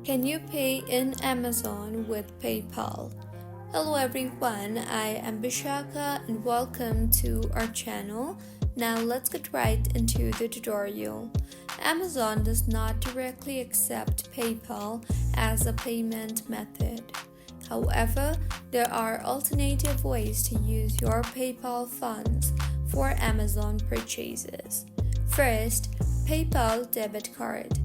Can you pay in Amazon with PayPal? Hello everyone, I am Bishaka and welcome to our channel. Now let's get right into the tutorial. Amazon does not directly accept PayPal as a payment method. However, there are alternative ways to use your PayPal funds for Amazon purchases. First, PayPal debit card.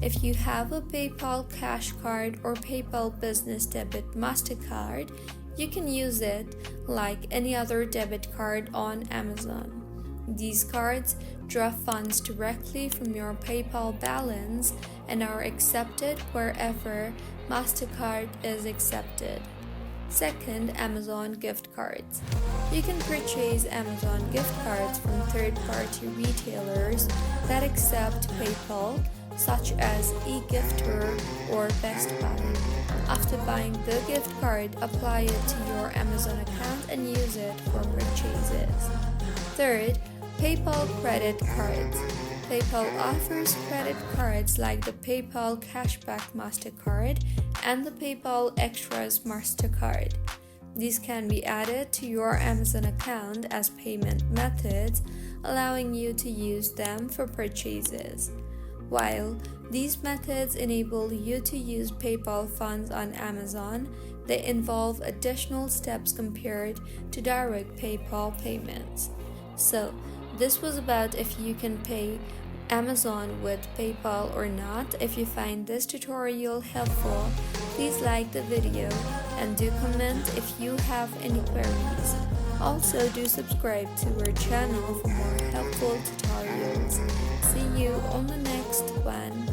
If you have a PayPal Cash Card or PayPal Business Debit MasterCard, you can use it like any other debit card on Amazon. These cards draw funds directly from your PayPal balance and are accepted wherever MasterCard is accepted. Second, Amazon gift cards. You can purchase Amazon gift cards from third-party retailers that accept PayPal, such as eGifter or Best Buy. After buying the gift card, apply it to your Amazon account and use it for purchases. Third, PayPal credit cards. PayPal offers credit cards like the PayPal Cashback MasterCard and the PayPal Extras MasterCard. These can be added to your Amazon account as payment methods, allowing you to use them for purchases. While these methods enable you to use PayPal funds on Amazon, they involve additional steps compared to direct PayPal payments. So, this was about if you can pay Amazon with PayPal or not. If you find this tutorial helpful, please like the video and do comment if you have any queries. Also, do subscribe to our channel for more helpful tutorials. See you on the next one.